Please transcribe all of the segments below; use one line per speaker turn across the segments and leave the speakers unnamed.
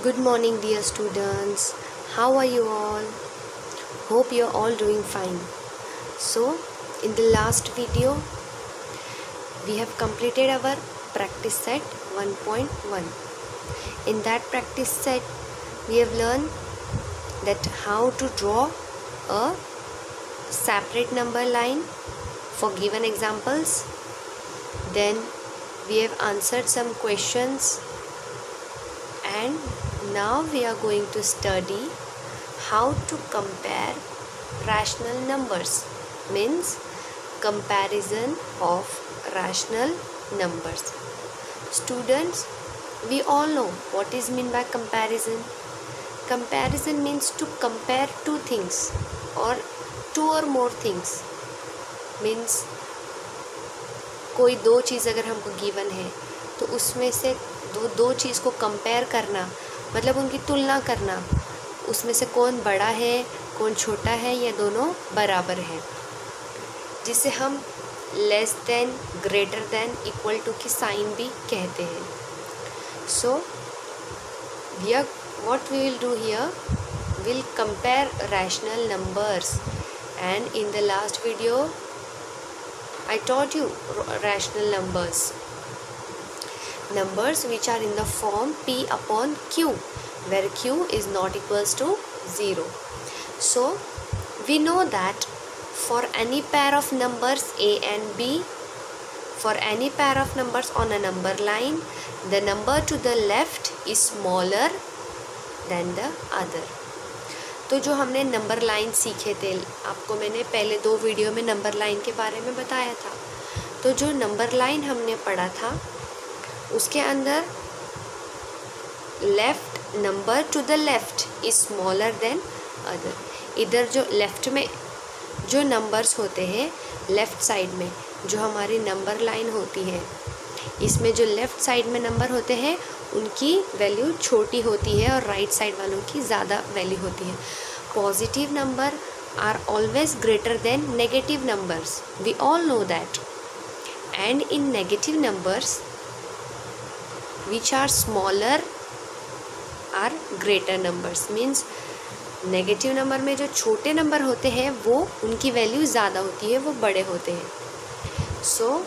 Good morning, dear students. How are you all? Hope you're all doing fine. So, in the last video, we have completed our practice set 1.1. In that practice set, we have learned that how to draw a separate number line for given examples. Then we have answered some questions, and now we are going to study how to compare rational numbers, means comparison of rational numbers. Students, we all know what is meant by comparison. Comparison means to compare two things or two or more things. Means कोई दो चीज़ अगर हमको given है तो उसमें से दो चीज़ को कंपेयर करना, मतलब उनकी तुलना करना, उसमें से कौन बड़ा है कौन छोटा है या दोनों बराबर है, जिसे हम less than, greater than, equal to की साइन भी कहते हैं. सो what we will do here, we'll compare rational numbers, and in the last video I taught you rational numbers which are in the form P upon Q, where Q is not equals to 0. So we know that for any pair of numbers A and B, for any pair of numbers on a number line, the number to the left is smaller than the other. तो जो हमने number line सीखे थे, आपको मैंने पहले 2 video में number line के बारे में बताया था. तो जो नंबर लाइन हमने पढ़ा था उसके अंदर left, number two the left is smaller than other. इधर जो लेफ्ट में जो नंबर्स होते हैं, लेफ़्ट साइड में जो हमारी नंबर लाइन होती है, इसमें जो लेफ़्ट साइड में नंबर होते हैं उनकी वैल्यू छोटी होती है और राइट साइड वालों की ज़्यादा वैल्यू होती है. Positive number are always greater than negative numbers, we all know that. And in negative numbers which are smaller are greater numbers. Means negative number में जो छोटे नंबर होते हैं वो उनकी वैल्यू ज़्यादा होती है, वो बड़े होते हैं. So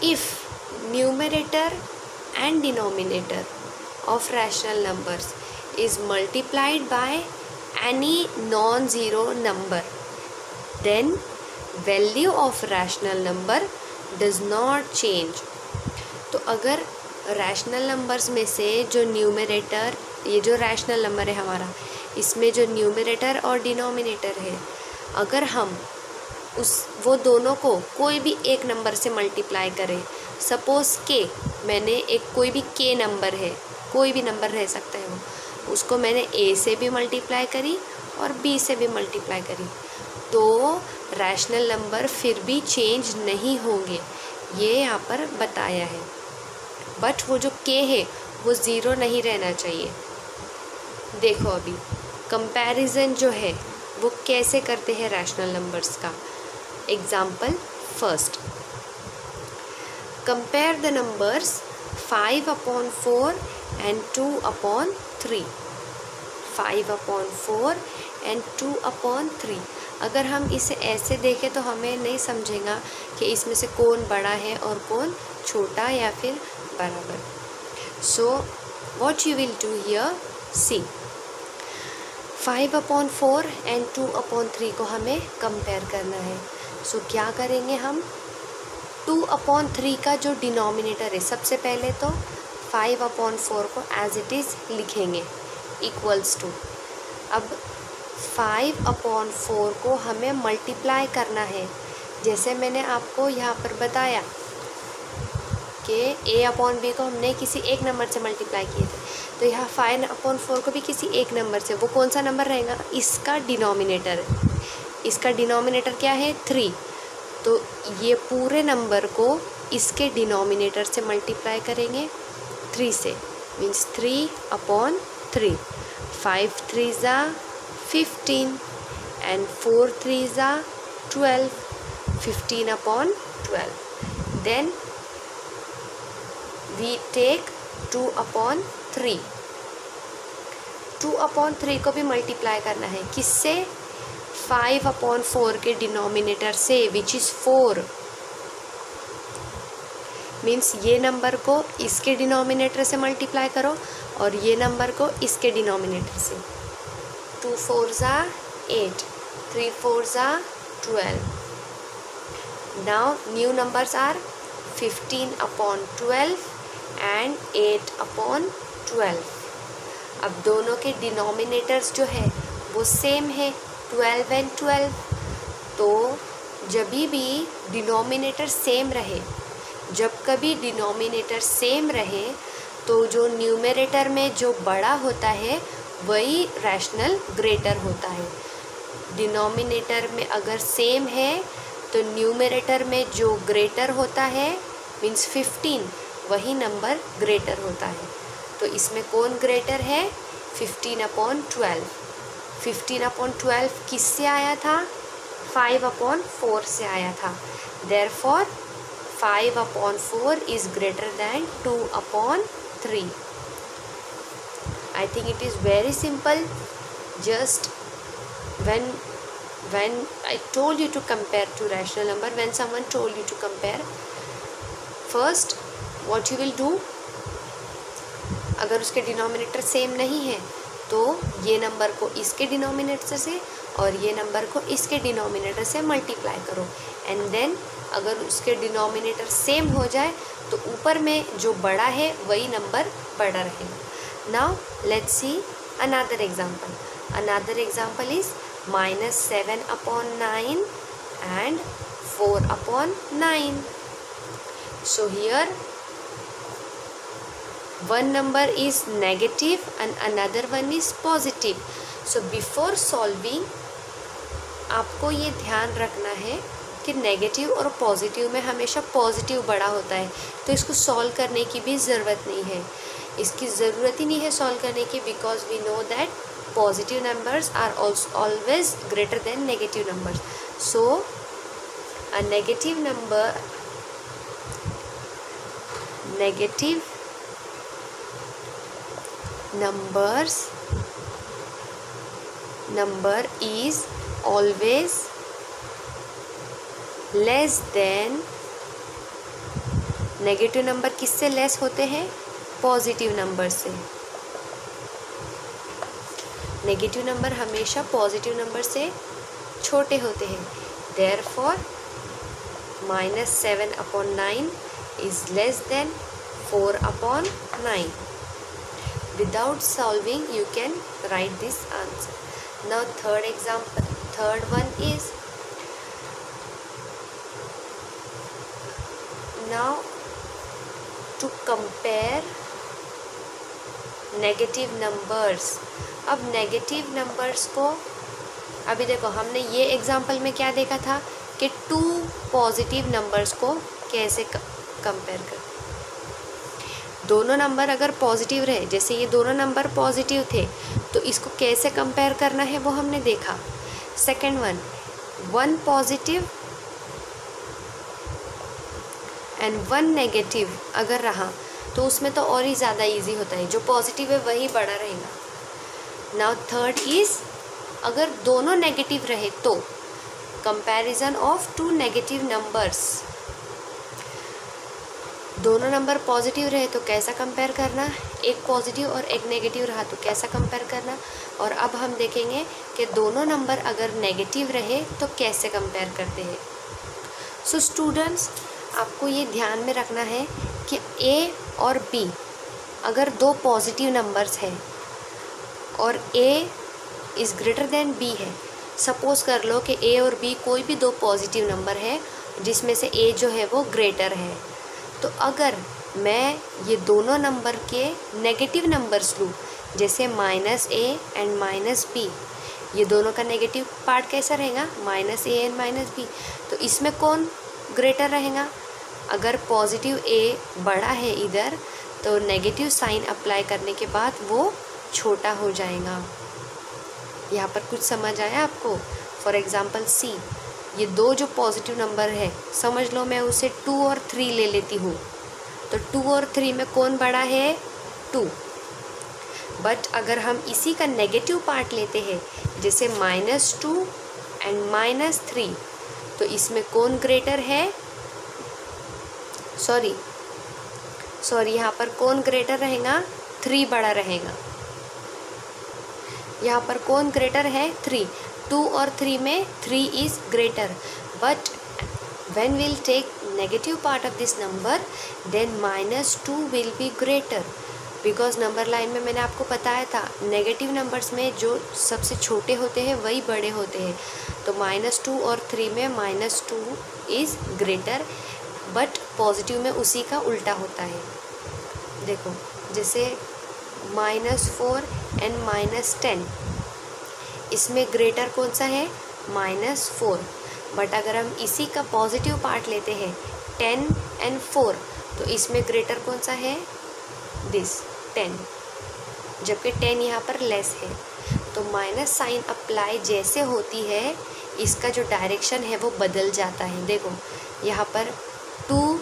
if numerator and denominator of rational numbers is multiplied by any non-zero number, then value of rational number does not change. तो अगर rational numbers में से जो न्यूमरेटर, ये जो rational number है हमारा, इसमें जो न्यूमरेटर और डिनोमिनेटर है, अगर हम वो दोनों को कोई भी एक नंबर से मल्टीप्लाई करें, सपोज़ के, मैंने एक कोई भी के नंबर है, कोई भी नंबर रह सकता है वो, उसको मैंने ए से भी मल्टीप्लाई करी और बी से भी मल्टीप्लाई करी, तो रैशनल नंबर फिर भी चेंज नहीं होंगे, ये यहाँ पर बताया है. बट वो जो के है वो ज़ीरो नहीं रहना चाहिए. देखो अभी कंपैरिजन जो है वो कैसे करते हैं रैशनल नंबर्स का. Example first, compare the numbers 5/4 and 2/3. 5/4 and 2/3. अगर हम इसे ऐसे देखें तो हमें नहीं समझेगा कि इसमें से कौन बड़ा है और कौन छोटा या फिर बराबर. सो what you will do here, see, 5/4 and 2/3 को हमें कंपेयर करना है. सो क्या करेंगे हम, 2/3 का जो डिनोमिनेटर है, सबसे पहले तो 5/4 को एज इट इज़ लिखेंगे इक्वल्स टू. अब 5/4 को हमें मल्टीप्लाई करना है, जैसे मैंने आपको यहाँ पर बताया कि a/b को हमने किसी एक नंबर से मल्टीप्लाई किए थे, तो यहाँ 5/4 को भी किसी एक नंबर से, वो कौन सा नंबर रहेगा, इसका डिनोमिनेटर. इसका डिनोमिनेटर क्या है, 3. तो ये पूरे नंबर को इसके डिनोमिनेटर से मल्टीप्लाई करेंगे 3 से, means 3/3. 5 3 15 and 4 3 12, 15/12. Then we take 2/3। 2/3 को भी मल्टीप्लाई करना है किससे? 5/4 के डिनोमिनेटर से, विच इज़ 4। मीन्स ये नंबर को इसके डिनोमिनेटर से मल्टीप्लाई करो और ये नंबर को इसके डिनोमिनेटर से। 2 4s are 8, 3 4s are 12। Now new numbers are 15/12 and 8/12। अब दोनों के डिनोमिनेटर्स जो है वो सेम है, 12 and 12। तो जब भी डिनोमिनेटर सेम रहे, जब कभी डिनोमिनेटर सेम रहे तो जो न्यूमरेटर में जो बड़ा होता है वही रैशनल ग्रेटर होता है। डिनोमिनेटर में अगर सेम है तो न्यूमरेटर में जो ग्रेटर होता है मीन्स 15, वही नंबर ग्रेटर होता है। तो इसमें कौन ग्रेटर है? 15/12। 15/12 किससे आया था? 5/4 से आया था। Therefore 5/4 is greater than 2/3। I think it is very simple. Just when I told you to compare two rational number, when someone told you to compare, first what you will do, अगर उसके denominator same नहीं है तो ये number को इसके denominator से और ये नंबर को इसके डिनोमिनेटर से मल्टीप्लाई करो, एंड देन अगर उसके डिनोमिनेटर सेम हो जाए तो ऊपर में जो बड़ा है वही नंबर बड़ा रहेगा। Now let's see another example. Another example is -7/9 and 4/9। So here one number is negative and another one is positive. So before solving आपको ये ध्यान रखना है कि नेगेटिव और पॉजिटिव में हमेशा पॉजिटिव बड़ा होता है, तो इसको सॉल्व करने की भी ज़रूरत नहीं है। इसकी ज़रूरत ही नहीं है सॉल्व करने की, because we know that positive numbers are always greater than negative numbers. So a negative number is always less than, negative number किससे लेस होते हैं? पॉजिटिव नंबर से। नेगेटिव नंबर हमेशा पॉजिटिव नंबर से छोटे होते हैं। Therefore -7/9 is less than 4/9। Without solving you can write this answer. Now third one is, now to compare negative numbers. अब नेगेटिव नंबर्स को, अभी देखो हमने ये एग्जाम्पल में क्या देखा था कि 2 पॉजिटिव नंबर्स को कैसे कंपेयर कर। दोनों नंबर अगर पॉजिटिव रहे, जैसे ये दोनों नंबर पॉजिटिव थे, तो इसको कैसे कंपेयर करना है वो हमने देखा। Second one, 1 positive and 1 negative अगर रहा तो उसमें तो और ही ज़्यादा इजी होता है, जो पॉजिटिव है वही बड़ा रहेगा। नाउ थर्ड इज़, अगर दोनों नेगेटिव रहे तो कंपैरिजन ऑफ 2 नेगेटिव नंबर्स। दोनों नंबर पॉजिटिव रहे तो कैसा कंपेयर करना, एक पॉजिटिव और एक नेगेटिव रहा तो कैसा कंपेयर करना। और अब हम देखेंगे कि दोनों नंबर अगर नेगेटिव रहे तो कैसे कंपेयर करते हैं। सो स्टूडेंट्स, आपको ये ध्यान में रखना है कि ए और बी अगर 2 पॉजिटिव नंबर्स हैं और A is greater than B है, सपोज़ कर लो कि ए और बी कोई भी 2 पॉजिटिव नंबर है जिसमें से ए जो है वो ग्रेटर है, तो अगर मैं ये दोनों नंबर के नेगेटिव नंबर्स लूँ, जैसे -a एंड -b, ये दोनों का नेगेटिव पार्ट कैसा रहेगा? -a and -b। तो इसमें कौन ग्रेटर रहेगा? अगर पॉजिटिव ए बड़ा है इधर, तो नेगेटिव साइन अप्लाई करने के बाद वो छोटा हो जाएगा। यहाँ पर कुछ समझ आया आपको? फॉर एग्ज़ाम्पल सी, ये 2 जो पॉजिटिव नंबर है, समझ लो मैं उसे 2 और 3 ले लेती हूँ, तो 2 और 3 में कौन बड़ा है? 2। बट अगर हम इसी का नेगेटिव पार्ट लेते हैं, जैसे -2 एंड -3, तो इसमें कौन ग्रेटर है? सॉरी यहाँ पर कौन ग्रेटर रहेगा? 3 बड़ा रहेगा। यहाँ पर कौन ग्रेटर है? 3। 2 और 3 में 3 is greater, but when we'll take negative part of this number, then -2 will be greater, because number line में मैंने आपको बताया था नेगेटिव नंबर्स में जो सबसे छोटे होते हैं वही बड़े होते हैं। तो -2 और 3 में -2 इज़ ग्रेटर, बट पॉजिटिव में उसी का उल्टा होता है। देखो जैसे -4 एंड -10, इसमें ग्रेटर कौन सा है? -4। बट अगर हम इसी का पॉजिटिव पार्ट लेते हैं 10 एंड 4, तो इसमें ग्रेटर कौन सा है? दिस 10, जबकि 10 यहाँ पर लेस है। तो माइनस साइन अप्लाई जैसे होती है, इसका जो डायरेक्शन है वो बदल जाता है। देखो यहाँ पर 2,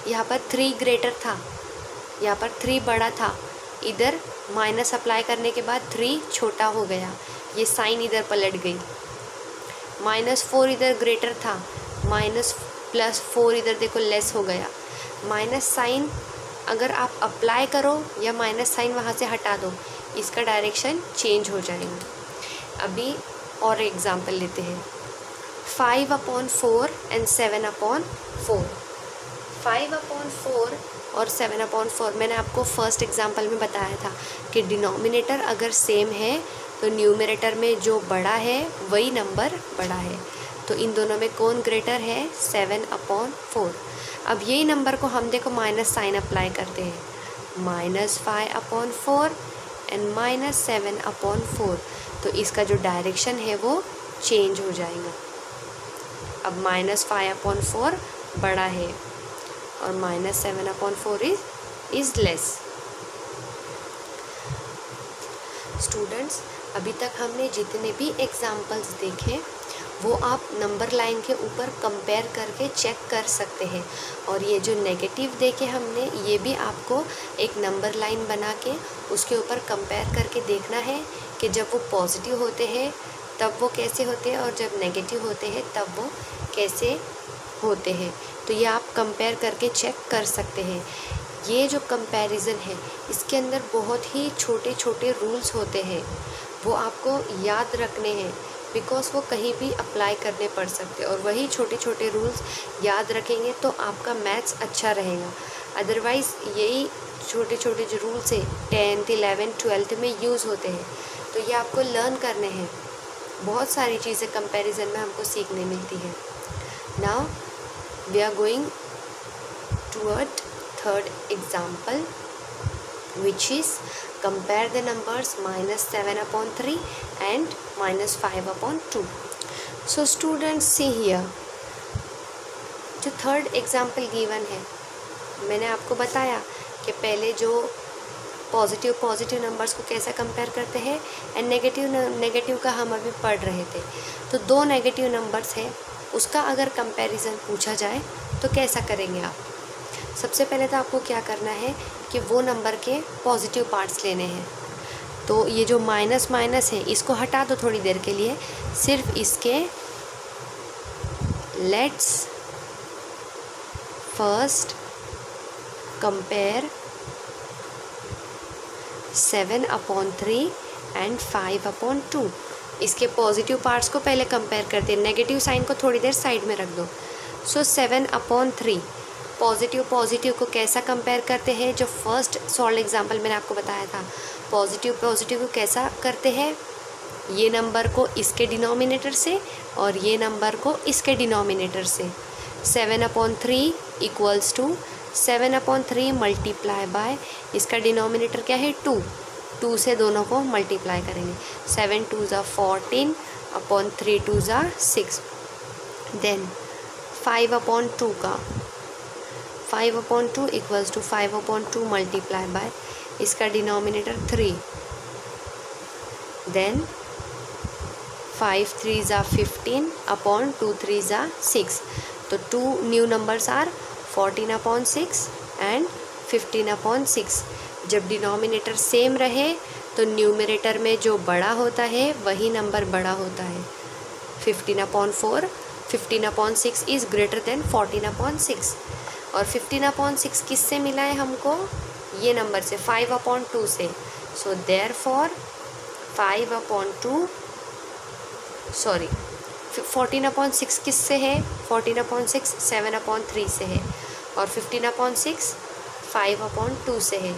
यहाँ पर 3 ग्रेटर था, यहाँ पर 3 बड़ा था, इधर माइनस अप्लाई करने के बाद 3 छोटा हो गया, ये साइन इधर पलट गई। -4 इधर ग्रेटर था, +4 इधर देखो लेस हो गया। माइनस साइन अगर आप अप्लाई करो या माइनस साइन वहाँ से हटा दो, इसका डायरेक्शन चेंज हो जाएगा। अभी और एग्जांपल लेते हैं, 5/4 एंड 7/4। 5/4 और 7/4 मैंने आपको फर्स्ट एग्जांपल में बताया था कि डिनोमिनेटर अगर सेम है तो न्यूमरेटर में जो बड़ा है वही नंबर बड़ा है। तो इन दोनों में कौन ग्रेटर है? 7/4। अब यही नंबर को हम देखो माइनस साइन अप्लाई करते हैं, -5/4 एंड -7/4, तो इसका जो डायरेक्शन है वो चेंज हो जाएगा। अब -5/4 बड़ा है और -7/4 इज़ लेस। स्टूडेंट्स, अभी तक हमने जितने भी एग्जाम्पल्स देखे वो आप नंबर लाइन के ऊपर कंपेयर करके चेक कर सकते हैं। और ये जो नेगेटिव देखे हमने, ये भी आपको एक नंबर लाइन बना के उसके ऊपर कंपेयर करके देखना है कि जब वो पॉजिटिव होते हैं तब वो कैसे होते हैं और जब नेगेटिव होते हैं तब वो कैसे होते हैं। तो ये आप कंपेयर करके चेक कर सकते हैं। ये जो कंपैरिजन है इसके अंदर बहुत ही छोटे छोटे रूल्स होते हैं, वो आपको याद रखने हैं, बिकॉज वो कहीं भी अप्लाई करने पड़ सकते हैं। और वही छोटे छोटे रूल्स याद रखेंगे तो आपका मैथ्स अच्छा रहेगा। अदरवाइज़ यही छोटे छोटे जो रूल्स हैं 10th 11th 12th में यूज़ होते हैं, तो ये आपको लर्न करने हैं। बहुत सारी चीज़ें कंपैरिजन में हमको सीखने मिलती है। Now we are going toward third example, which is compare the numbers -7/3 and -5/2. So students, see here, जो थर्ड एग्जाम्पल गिवन है, मैंने आपको बताया कि पहले जो पॉजिटिव नंबर्स को कैसा कंपेयर करते हैं एंड नेगेटिव का हम अभी पढ़ रहे थे। तो 2 नेगेटिव नंबर्स है, उसका अगर कंपैरिजन पूछा जाए तो कैसा करेंगे आप? सबसे पहले तो आपको क्या करना है कि वो नंबर के पॉजिटिव पार्ट्स लेने हैं। तो ये जो माइनस है इसको हटा दो थोड़ी देर के लिए, सिर्फ इसके लेट्स फर्स्ट कंपेयर 7/3 एंड 5/2। इसके पॉजिटिव पार्ट्स को पहले कंपेयर करते हैं, नेगेटिव साइन को थोड़ी देर साइड में रख दो। सो 7/3 पॉजिटिव को कैसा कंपेयर करते हैं? जो फर्स्ट सॉल्व एग्जांपल मैंने आपको बताया था, पॉजिटिव को कैसा करते हैं? ये नंबर को इसके डिनोमिनेटर से और ये नंबर को इसके डिनोमिनेटर से। 7/3 इक्वल्स टू 7/3 मल्टीप्लाई बाय इसका डिनोमिनेटर क्या है? 2 से दोनों को मल्टीप्लाई करेंगे। 7 2 ज़ा 14 अपॉन 3 2 ज़ा 6। देन 5/2 का 5/2 इक्वल्स टू 5/2 मल्टीप्लाई बाय इसका डिनोमिनेटर 3। देन 5 3 ज़ा 15 अपॉन 2 3 ज़ा 6। तो 2 न्यू नंबर्स आर 14/6 एंड 15/6। जब डिनोमिनेटर सेम रहे तो न्यूमरेटर में जो बड़ा होता है वही नंबर बड़ा होता है। 15/4 15/6 इज़ ग्रेटर देन 14/6। और 15/6 किससे मिला है हमको? ये नंबर से, 5/2 से। सो देयरफॉर 14/6 किससे है? 14/6 7/3 से है, और 15/6 5/2 से है।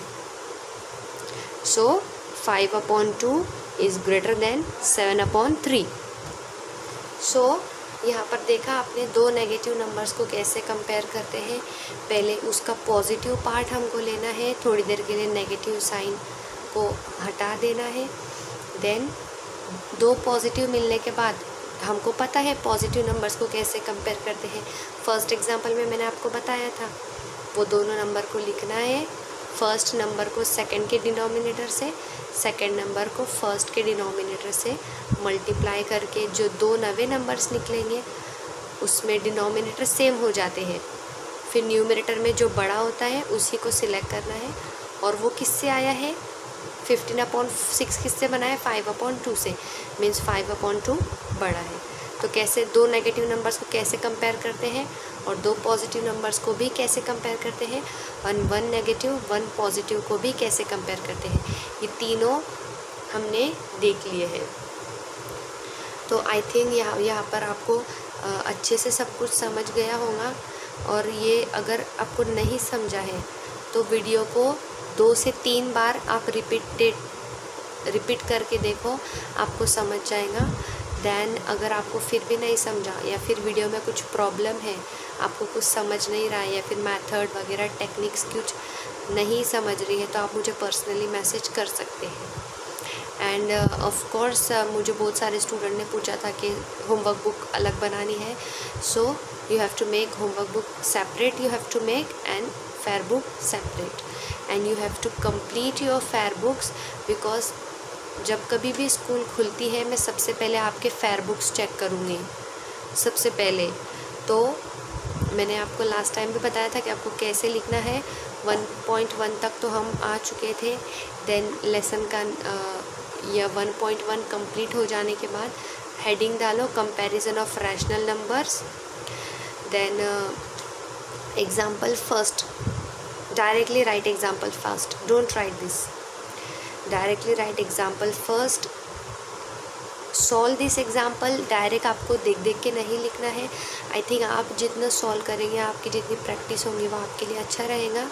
सो 5/2 इज़ ग्रेटर देन 7/3। सो यहाँ पर देखा आपने दो नेगेटिव नंबर्स को कैसे कंपेयर करते हैं। पहले उसका पॉजिटिव पार्ट हमको लेना है, थोड़ी देर के लिए नेगेटिव साइन को हटा देना है। देन दो पॉजिटिव मिलने के बाद हमको पता है पॉजिटिव नंबर्स को कैसे कंपेयर करते हैं। फर्स्ट एग्जांपल में मैंने आपको बताया था, वो दोनों नंबर को लिखना है। फर्स्ट नंबर को सेकंड के डिनोमिनेटर से, सेकंड नंबर को फर्स्ट के डिनोमिनेटर से मल्टीप्लाई करके जो दो नवे नंबर्स निकलेंगे उसमें डिनोमिनेटर सेम हो जाते हैं। फिर न्यूमरेटर में जो बड़ा होता है उसी को सिलेक्ट करना है, और वो किससे आया है? 15/6 किससे बना है? 5/2 से, मीन्स 5/2 बड़ा है। तो कैसे दो नेगेटिव नंबर्स को कैसे कंपेयर करते हैं और दो पॉजिटिव नंबर्स को भी कैसे कंपेयर करते हैं, और वन नेगेटिव वन पॉजिटिव को भी कैसे कंपेयर करते हैं, ये तीनों हमने देख लिए हैं। तो आई थिंक यहाँ पर आपको अच्छे से सब कुछ समझ गया होगा। और ये अगर आपको नहीं समझा है तो वीडियो को 2 से 3 बार आप रिपीट करके देखो, आपको समझ जाएगा। देन अगर आपको फिर भी नहीं समझा या फिर वीडियो में कुछ प्रॉब्लम है, आपको कुछ समझ नहीं रहा है या फिर मेथड वगैरह टेक्निक्स कुछ नहीं समझ रही है, तो आप मुझे पर्सनली मैसेज कर सकते हैं। एंड ऑफ कोर्स मुझे बहुत सारे स्टूडेंट ने पूछा था कि होमवर्क बुक अलग बनानी है। So you have to make homework book separate, you have to make and fair book separate, and you have to complete your fair books, because जब कभी भी स्कूल खुलती है मैं सबसे पहले आपके फेयर बुक्स चेक करूँगी सबसे पहले। तो मैंने आपको लास्ट टाइम भी बताया था कि आपको कैसे लिखना है। 1.1 तक तो हम आ चुके थे। देन लेसन का या 1.1 कंप्लीट हो जाने के बाद हेडिंग डालो comparison of rational numbers. Then example first, directly write example first, don't write this, directly write example first, solve this example. Direct आपको देख देख के नहीं लिखना है। आई थिंक आप जितना सॉल्व करेंगे, आपकी जितनी प्रैक्टिस होगी वो आपके लिए अच्छा रहेगा।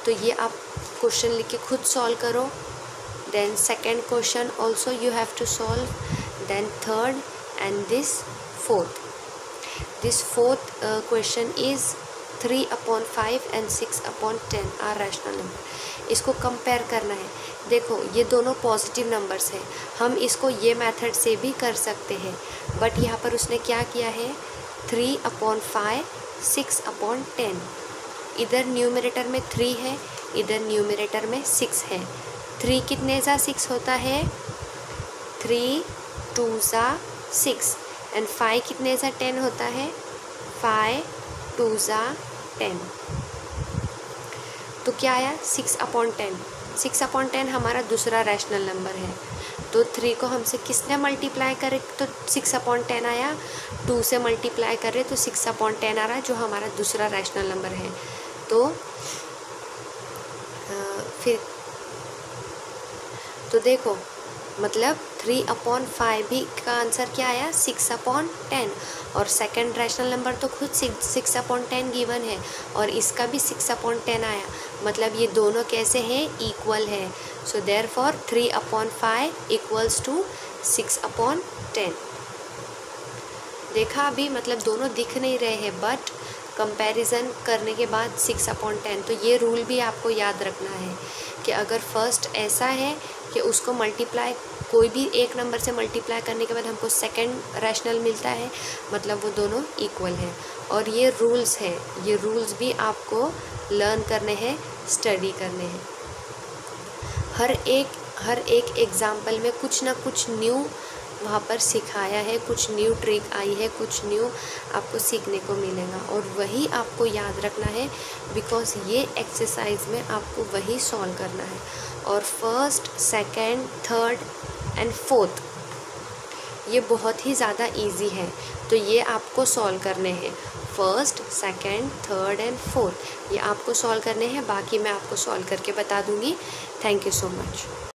तो ये आप क्वेश्चन लिख के खुद सॉल्व करो। Then second question also you have to solve, then third and this fourth. This fourth question is 3/5 and 6/10 are rational number. इसको कंपेयर करना है। देखो ये दोनों पॉजिटिव नंबर्स हैं, हम इसको ये मेथड से भी कर सकते हैं, बट यहाँ पर उसने क्या किया है, 3/5 6/10। इधर न्यूमरेटर में 3 है, इधर न्यूमरेटर में 6 है। 3 कितने ज़ा 6 होता है? 3 2 ज़ा 6, एंड 5 कितने ज़ा 10 होता है? 5 2 ज़ा 10। तो क्या आया? 6/10। 6/10 हमारा दूसरा रैशनल नंबर है। तो 3 को हमसे किसने मल्टीप्लाई करे तो 6/10 आया, 2 से मल्टीप्लाई करे तो 6/10 आ रहा है, जो हमारा दूसरा रैशनल नंबर है। तो फिर तो देखो मतलब 3/5 भी का आंसर क्या आया? 6/10। और सेकंड रैशनल नंबर तो खुद 6/10 गिवन है, और इसका भी 6/10 आया। मतलब ये दोनों कैसे हैं? इक्वल है। So therefore 3/5 equals to 6/10। देखा अभी, मतलब दोनों दिख नहीं रहे हैं, बट कंपैरिजन करने के बाद 6/10। तो ये रूल भी आपको याद रखना है कि अगर फर्स्ट ऐसा है कि उसको मल्टीप्लाई, कोई भी एक नंबर से मल्टीप्लाई करने के बाद हमको सेकंड रैशनल मिलता है, मतलब वो दोनों इक्वल है। और ये रूल्स है, ये रूल्स भी आपको लर्न करने हैं, स्टडी करने हैं। हर एक एग्ज़ाम्पल में कुछ ना कुछ न्यू वहाँ पर सिखाया है, कुछ न्यू ट्रिक आई है, कुछ न्यू आपको सीखने को मिलेगा और वही आपको याद रखना है, बिकॉज़ ये एक्सरसाइज में आपको वही सॉल्व करना है। और first, second, third and fourth ये बहुत ही ज़्यादा इजी है, तो ये आपको सॉल्व करने हैं। First, second, third and fourth ये आपको सॉल्व करने हैं, बाकी मैं आपको सॉल्व करके बता दूँगी। Thank you so much.